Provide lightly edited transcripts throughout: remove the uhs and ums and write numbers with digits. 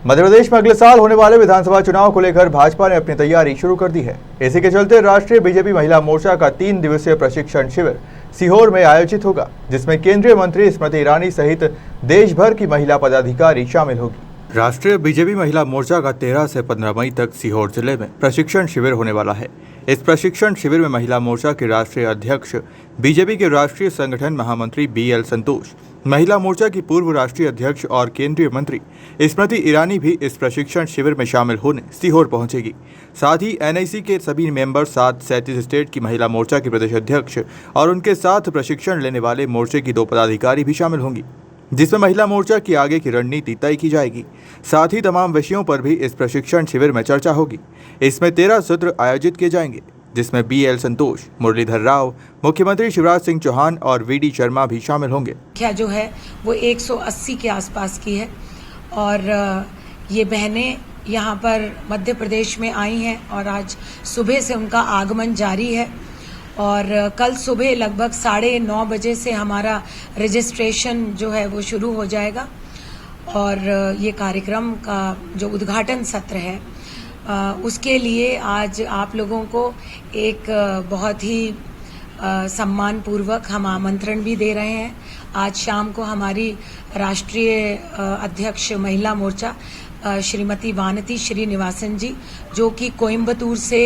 मध्य प्रदेश में अगले साल होने वाले विधानसभा चुनाव को लेकर भाजपा ने अपनी तैयारी शुरू कर दी है। इसी के चलते राष्ट्रीय बीजेपी महिला मोर्चा का 3 दिवसीय प्रशिक्षण शिविर सीहोर में आयोजित होगा, जिसमें केंद्रीय मंत्री स्मृति ईरानी सहित देश भर की महिला पदाधिकारी शामिल होगी। राष्ट्रीय बीजेपी महिला मोर्चा का 13 से 15 मई तक सीहोर जिले में प्रशिक्षण शिविर होने वाला है। इस प्रशिक्षण शिविर में महिला मोर्चा के राष्ट्रीय अध्यक्ष, बीजेपी के राष्ट्रीय संगठन महामंत्री BL संतोष, महिला मोर्चा की पूर्व राष्ट्रीय अध्यक्ष और केंद्रीय मंत्री स्मृति ईरानी भी इस प्रशिक्षण शिविर में शामिल होने सीहोर पहुंचेगी। साथ ही NIC के सभी मेंबर, 37 स्टेट की महिला मोर्चा के प्रदेश अध्यक्ष और उनके साथ प्रशिक्षण लेने वाले मोर्चे की 2 पदाधिकारी भी शामिल होंगी, जिसमें महिला मोर्चा की आगे की रणनीति तय की जाएगी। साथ ही तमाम विषयों पर भी इस प्रशिक्षण शिविर में चर्चा होगी। इसमें 13 सत्र आयोजित किए जाएंगे, जिसमें BL संतोष, मुरलीधर राव, मुख्यमंत्री शिवराज सिंह चौहान और VD शर्मा भी शामिल होंगे। क्या जो है वो 180 के आसपास की है और ये बहनें यहाँ पर मध्य प्रदेश में आई हैं और आज सुबह से उनका आगमन जारी है और कल सुबह लगभग 9:30 बजे से हमारा रजिस्ट्रेशन जो है वो शुरू हो जाएगा और ये कार्यक्रम का जो उद्घाटन सत्र है उसके लिए आज आप लोगों को एक बहुत ही सम्मानपूर्वक हम आमंत्रण भी दे रहे हैं। आज शाम को हमारी राष्ट्रीय अध्यक्ष महिला मोर्चा श्रीमती वानती श्रीनिवासन जी, जो कि कोयम्बतूर से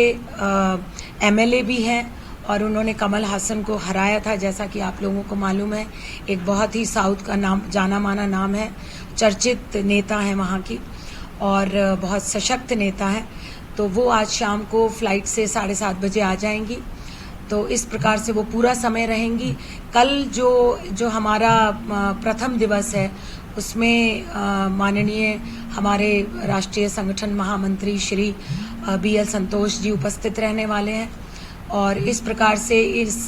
MLA भी हैं और उन्होंने कमल हासन को हराया था, जैसा कि आप लोगों को मालूम है। एक बहुत ही साउथ का नाम, जाना माना नाम है, चर्चित नेता है वहाँ की और बहुत सशक्त नेता है। तो वो आज शाम को फ्लाइट से 7:30 बजे आ जाएंगी। तो इस प्रकार से वो पूरा समय रहेंगी। कल जो हमारा प्रथम दिवस है उसमें माननीय हमारे राष्ट्रीय संगठन महामंत्री श्री BL संतोष जी उपस्थित रहने वाले हैं और इस प्रकार से इस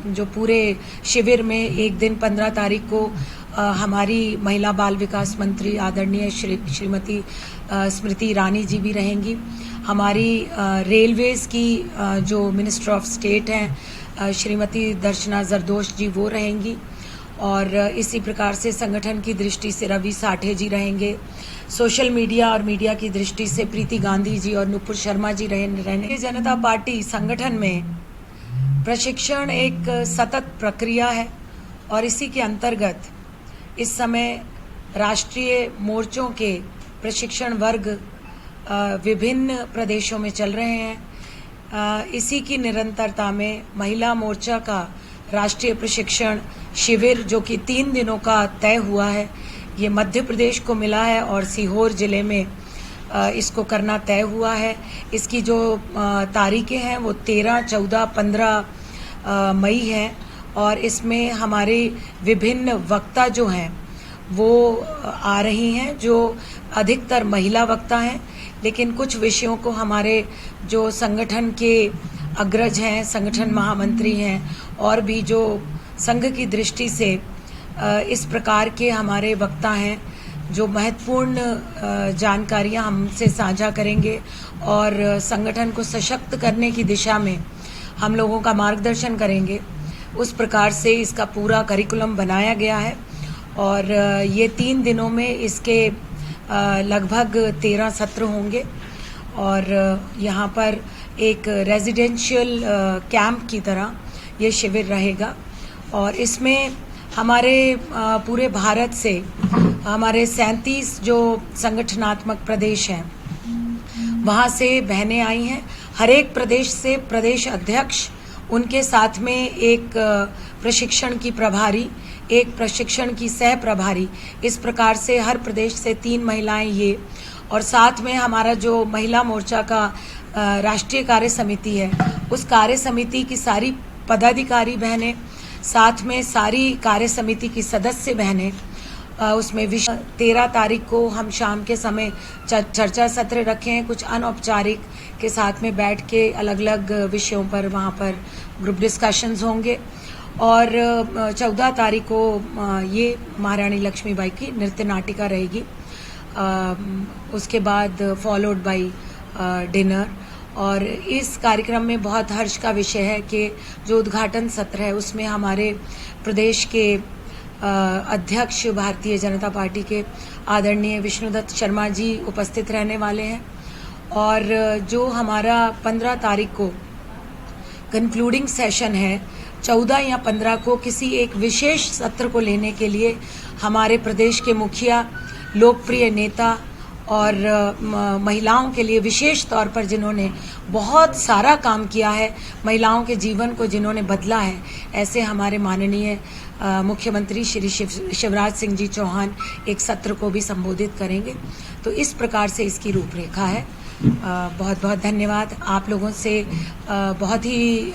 जो पूरे शिविर में एक दिन 15 तारीख को हमारी महिला बाल विकास मंत्री आदरणीय श्रीमती स्मृति ईरानी जी भी रहेंगी। हमारी रेलवेज की जो मिनिस्टर ऑफ स्टेट हैं श्रीमती दर्शना जरदोश जी, वो रहेंगी और इसी प्रकार से संगठन की दृष्टि से रवि साठे जी रहेंगे। सोशल मीडिया और मीडिया की दृष्टि से प्रीति गांधी जी और नुपुर शर्मा जी रहेंगे। जनता पार्टी संगठन में प्रशिक्षण एक सतत प्रक्रिया है और इसी के अंतर्गत इस समय राष्ट्रीय मोर्चों के प्रशिक्षण वर्ग विभिन्न प्रदेशों में चल रहे हैं। इसी की निरंतरता में महिला मोर्चा का राष्ट्रीय प्रशिक्षण शिविर, जो कि 3 दिनों का तय हुआ है, ये मध्य प्रदेश को मिला है और सीहोर जिले में इसको करना तय हुआ है। इसकी जो तारीखें हैं वो 13, 14, 15 मई हैं और इसमें हमारे विभिन्न वक्ता जो हैं वो आ रही हैं, जो अधिकतर महिला वक्ता हैं, लेकिन कुछ विषयों को हमारे जो संगठन के अग्रज हैं, संगठन महामंत्री हैं और भी जो संघ की दृष्टि से इस प्रकार के हमारे वक्ता हैं जो महत्वपूर्ण जानकारियां हमसे साझा करेंगे और संगठन को सशक्त करने की दिशा में हम लोगों का मार्गदर्शन करेंगे। उस प्रकार से इसका पूरा करिकुलम बनाया गया है और ये 3 दिनों में इसके लगभग 13 सत्र होंगे और यहाँ पर एक रेजिडेंशियल कैंप की तरह ये शिविर रहेगा और इसमें हमारे पूरे भारत से हमारे 37 जो संगठनात्मक प्रदेश हैं वहाँ से बहनें आई हैं। हर एक प्रदेश से प्रदेश अध्यक्ष, उनके साथ में एक प्रशिक्षण की प्रभारी, एक प्रशिक्षण की सह प्रभारी, इस प्रकार से हर प्रदेश से 3 महिलाएं ये और साथ में हमारा जो महिला मोर्चा का राष्ट्रीय कार्य समिति है, उस कार्य समिति की सारी पदाधिकारी बहनें, साथ में सारी कार्य समिति की सदस्य बहनें। उसमें 13 तारीख को हम शाम के समय चर्चा सत्र रखे हैं, कुछ अनौपचारिक के साथ में बैठ के अलग अलग विषयों पर वहाँ पर ग्रुप डिस्कशंस होंगे और 14 तारीख को ये महारानी लक्ष्मीबाई की नृत्य नाटिका रहेगी। उसके बाद फॉलोड बाय डिनर और इस कार्यक्रम में बहुत हर्ष का विषय है कि जो उद्घाटन सत्र है उसमें हमारे प्रदेश के अध्यक्ष भारतीय जनता पार्टी के आदरणीय विष्णुदत्त शर्मा जी उपस्थित रहने वाले हैं। और जो हमारा 15 तारीख को कंक्लूडिंग सेशन है, 14 या 15 को किसी एक विशेष सत्र को लेने के लिए हमारे प्रदेश के मुखिया, लोकप्रिय नेता और महिलाओं के लिए विशेष तौर पर जिन्होंने बहुत सारा काम किया है, महिलाओं के जीवन को जिन्होंने बदला है, ऐसे हमारे माननीय मुख्यमंत्री श्री शिवराज सिंह जी चौहान एक सत्र को भी संबोधित करेंगे। तो इस प्रकार से इसकी रूपरेखा है। बहुत बहुत धन्यवाद। आप लोगों से बहुत ही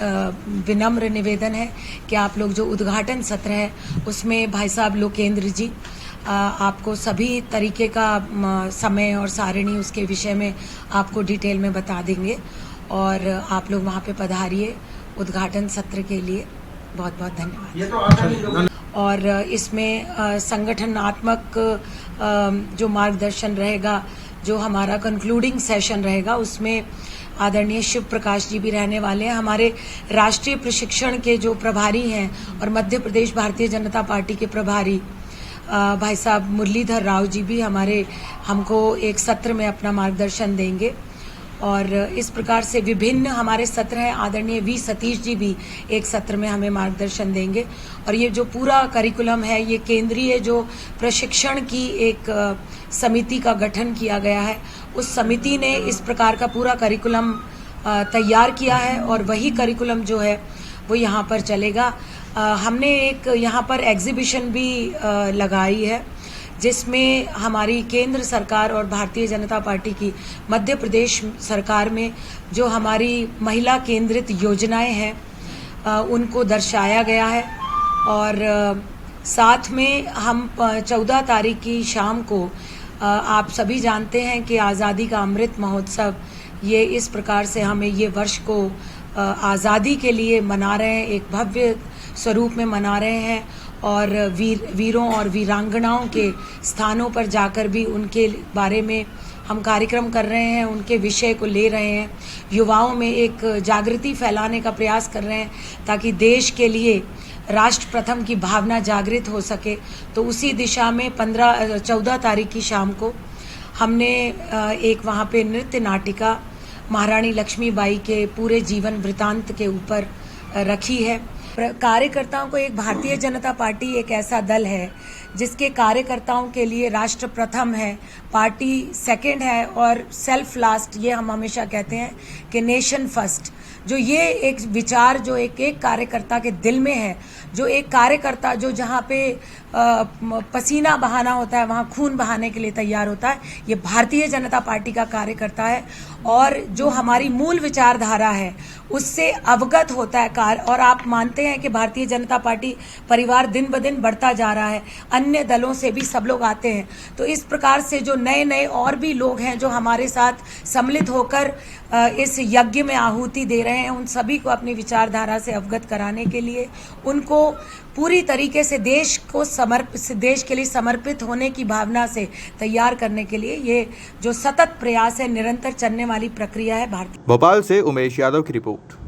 विनम्र निवेदन है कि आप लोग जो उद्घाटन सत्र है उसमें भाई साहब लोकेंद्र जी आपको सभी तरीके का समय और सारिणी उसके विषय में आपको डिटेल में बता देंगे और आप लोग वहाँ पे पधारिए उद्घाटन सत्र के लिए। बहुत बहुत धन्यवाद। और इसमें संगठनात्मक जो मार्गदर्शन रहेगा, जो हमारा कंक्लूडिंग सेशन रहेगा, उसमें आदरणीय शिव प्रकाश जी भी रहने वाले हैं। हमारे राष्ट्रीय प्रशिक्षण के जो प्रभारी हैं और मध्य प्रदेश भारतीय जनता पार्टी के प्रभारी भाई साहब मुरलीधर राव जी भी हमको एक सत्र में अपना मार्गदर्शन देंगे। और इस प्रकार से विभिन्न हमारे सत्र हैं। आदरणीय वी सतीश जी भी एक सत्र में हमें मार्गदर्शन देंगे। और ये जो पूरा करिकुलम है, ये केंद्रीय जो प्रशिक्षण की एक समिति का गठन किया गया है, उस समिति ने इस प्रकार का पूरा करिकुलम तैयार किया है और वही करिकुलम जो है वो यहाँ पर चलेगा। हमने एक यहाँ पर एग्जीबिशन भी लगाई है जिसमें हमारी केंद्र सरकार और भारतीय जनता पार्टी की मध्य प्रदेश सरकार में जो हमारी महिला केंद्रित योजनाएं हैं उनको दर्शाया गया है। और साथ में हम 14 तारीख की शाम को आप सभी जानते हैं कि आज़ादी का अमृत महोत्सव, ये इस प्रकार से हमें ये वर्ष को आज़ादी के लिए मना रहे हैं, एक भव्य स्वरूप में मना रहे हैं। और वीरों और वीरांगनाओं के स्थानों पर जाकर भी उनके बारे में हम कार्यक्रम कर रहे हैं, उनके विषय को ले रहे हैं, युवाओं में एक जागृति फैलाने का प्रयास कर रहे हैं ताकि देश के लिए राष्ट्र प्रथम की भावना जागृत हो सके। तो उसी दिशा में 14 तारीख की शाम को हमने एक वहाँ पे नृत्य नाटिका महारानी लक्ष्मीबाई के पूरे जीवन वृतांत के ऊपर रखी है। कार्यकर्ताओं को एक भारतीय जनता पार्टी एक ऐसा दल है जिसके कार्यकर्ताओं के लिए राष्ट्र प्रथम है, पार्टी सेकंड है और सेल्फ लास्ट। ये हम हमेशा कहते हैं कि नेशन फर्स्ट। जो ये एक विचार जो एक कार्यकर्ता के दिल में है, जो एक कार्यकर्ता जो जहाँ पे पसीना बहाना होता है वहाँ खून बहाने के लिए तैयार होता है, ये भारतीय जनता पार्टी का कार्यकर्ता है। और जो हमारी मूल विचारधारा है उससे अवगत होता है और आप मानते हैं कि भारतीय जनता पार्टी परिवार दिन ब दिन बढ़ता जा रहा है, अन्य दलों से भी सब लोग आते हैं। तो इस प्रकार से जो नए नए और भी लोग हैं जो हमारे साथ सम्मिलित होकर इस यज्ञ में आहुति दे रहे हैं, उन सभी को अपनी विचारधारा से अवगत कराने के लिए, उनको पूरी तरीके से देश के लिए समर्पित होने की भावना से तैयार करने के लिए ये जो सतत प्रयास है, निरंतर चलने वाली प्रक्रिया है भारतीय। भोपाल से उमेश यादव की रिपोर्ट।